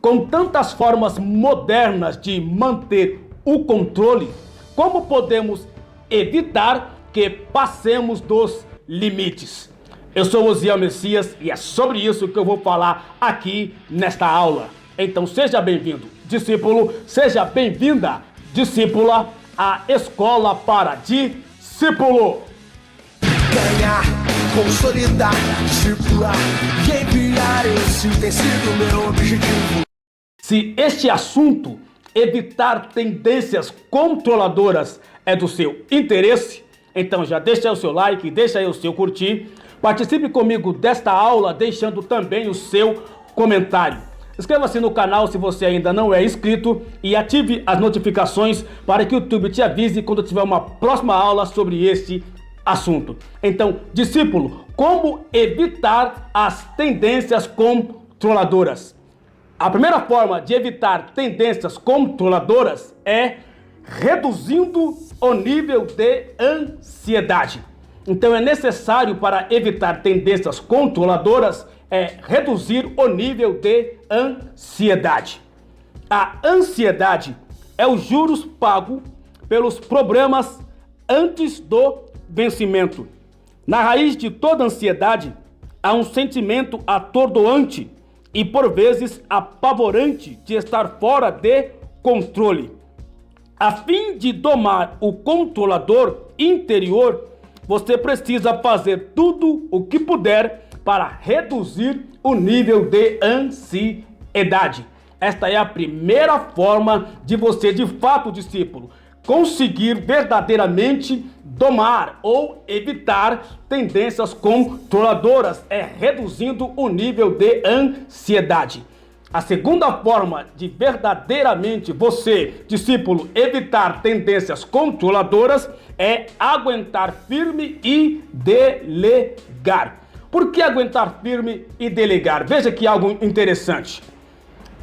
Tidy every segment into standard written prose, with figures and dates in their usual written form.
Com tantas formas modernas de manter o controle, como podemos evitar que passemos dos limites? Eu sou Osiel Messias e é sobre isso que eu vou falar aqui nesta aula. Então seja bem-vindo, discípulo, seja bem-vinda, discípula, à Escola para Discípulo. Ganhar, consolidar, discipular e enviar, esse tem sido meu objetivo. Se este assunto, evitar tendências controladoras, é do seu interesse, então já deixa aí o seu like, deixa aí o seu curtir, participe comigo desta aula deixando também o seu comentário. Inscreva-se no canal se você ainda não é inscrito e ative as notificações para que o YouTube te avise quando tiver uma próxima aula sobre este assunto. Então, discípulo, como evitar as tendências controladoras? A primeira forma de evitar tendências controladoras é reduzindo o nível de ansiedade. Então é necessário, para evitar tendências controladoras, reduzir o nível de ansiedade. A ansiedade é os juros pagos pelos problemas antes do vencimento. Na raiz de toda ansiedade há um sentimento atordoante e por vezes apavorante de estar fora de controle. A fim de domar o controlador interior, você precisa fazer tudo o que puder para reduzir o nível de ansiedade. Esta é a primeira forma de você, de fato, discípulo, conseguir verdadeiramente domar ou evitar tendências controladoras, reduzindo o nível de ansiedade. A segunda forma de verdadeiramente você, discípulo, evitar tendências controladoras é aguentar firme e delegar. Por que aguentar firme e delegar? Veja que algo interessante.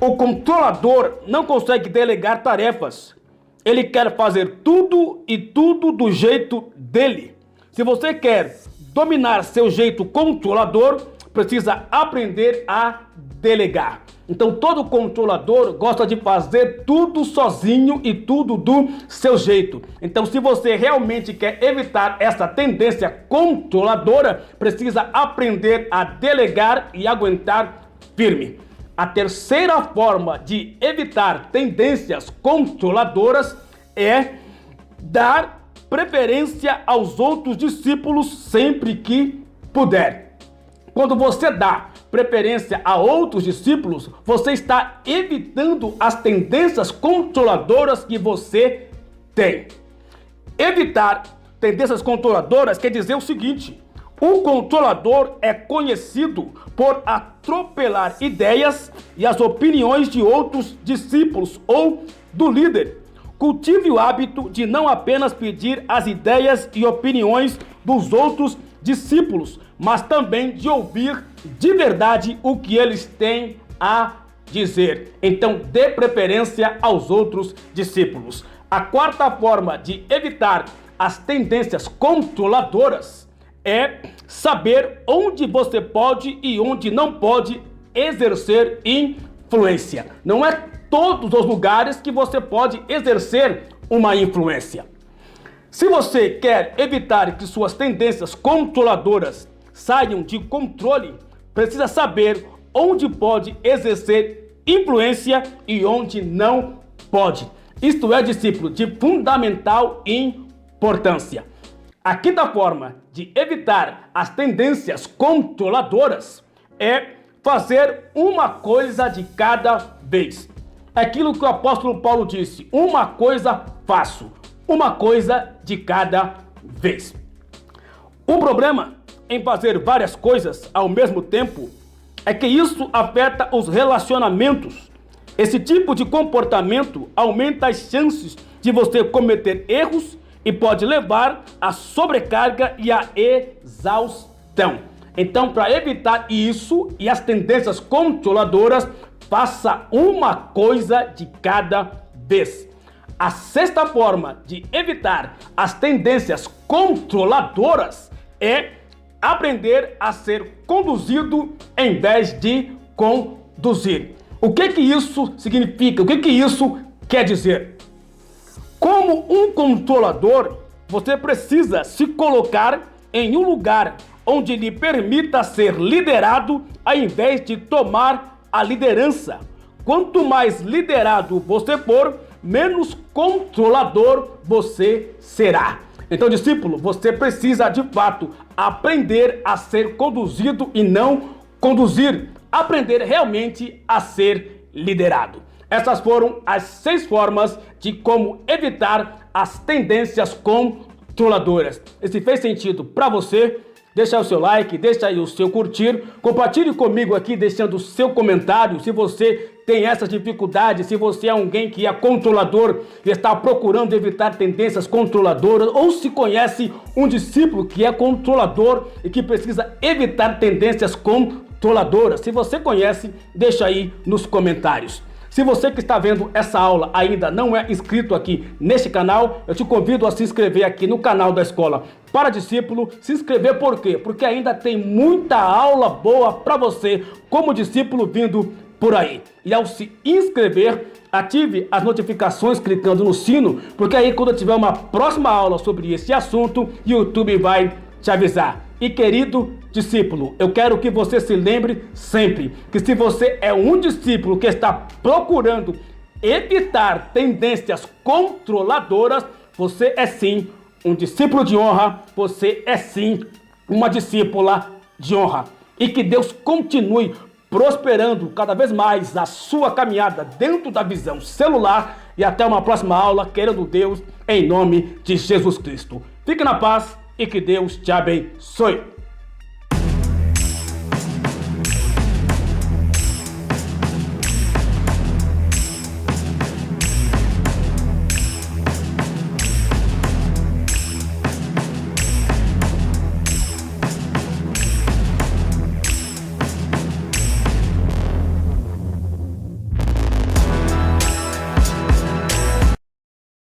O controlador não consegue delegar tarefas. Ele quer fazer tudo e tudo do jeito dele. Se você quer dominar seu jeito controlador, precisa aprender a delegar. Então todo controlador gosta de fazer tudo sozinho e tudo do seu jeito. Então se você realmente quer evitar essa tendência controladora, precisa aprender a delegar e aguentar firme. A terceira forma de evitar tendências controladoras é dar preferência aos outros discípulos sempre que puder. Quando você dá preferência a outros discípulos, você está evitando as tendências controladoras que você tem. Evitar tendências controladoras quer dizer o seguinte: o controlador é conhecido por atropelar ideias e as opiniões de outros discípulos ou do líder. Cultive o hábito de não apenas pedir as ideias e opiniões dos outros discípulos, mas também de ouvir de verdade o que eles têm a dizer. Então, dê preferência aos outros discípulos. A quarta forma de evitar as tendências controladoras é saber onde você pode e onde não pode exercer influência. Não é todos os lugares que você pode exercer uma influência. Se você quer evitar que suas tendências controladoras saiam de controle, precisa saber onde pode exercer influência e onde não pode. Isto é, discípulo, de fundamental importância. A quinta forma de evitar as tendências controladoras é fazer uma coisa de cada vez. Aquilo que o apóstolo Paulo disse: uma coisa faço, uma coisa de cada vez. O problema em fazer várias coisas ao mesmo tempo é que isso afeta os relacionamentos. Esse tipo de comportamento aumenta as chances de você cometer erros e pode levar à sobrecarga e à exaustão. Então, para evitar isso e as tendências controladoras, faça uma coisa de cada vez. A sexta forma de evitar as tendências controladoras é aprender a ser conduzido em vez de conduzir. O que isso significa? O que isso quer dizer? Como um controlador, você precisa se colocar em um lugar onde lhe permita ser liderado ao invés de tomar a liderança. Quanto mais liderado você for, menos controlador você será. Então, discípulo, você precisa de fato aprender a ser conduzido e não conduzir. Aprender realmente a ser liderado. Essas foram as 6 formas de como evitar as tendências controladoras. E se fez sentido para você, deixa aí o seu like, deixa aí o seu curtir, compartilhe comigo aqui deixando o seu comentário se você tem essas dificuldades, se você é alguém que é controlador e está procurando evitar tendências controladoras, ou se conhece um discípulo que é controlador e que precisa evitar tendências controladoras. Se você conhece, deixa aí nos comentários. Se você que está vendo essa aula ainda não é inscrito aqui neste canal, eu te convido a se inscrever aqui no canal da Escola para Discípulo. Se inscrever por quê? Porque ainda tem muita aula boa para você como discípulo vindo por aí. E ao se inscrever, ative as notificações clicando no sino, porque aí quando eu tiver uma próxima aula sobre esse assunto, o YouTube vai te avisar. E querido discípulo, eu quero que você se lembre sempre que se você é um discípulo que está procurando evitar tendências controladoras, você é sim um discípulo de honra, você é sim uma discípula de honra. E que Deus continue prosperando cada vez mais a sua caminhada dentro da visão celular. E até uma próxima aula, querendo Deus, em nome de Jesus Cristo. Fique na paz e que Deus te abençoe.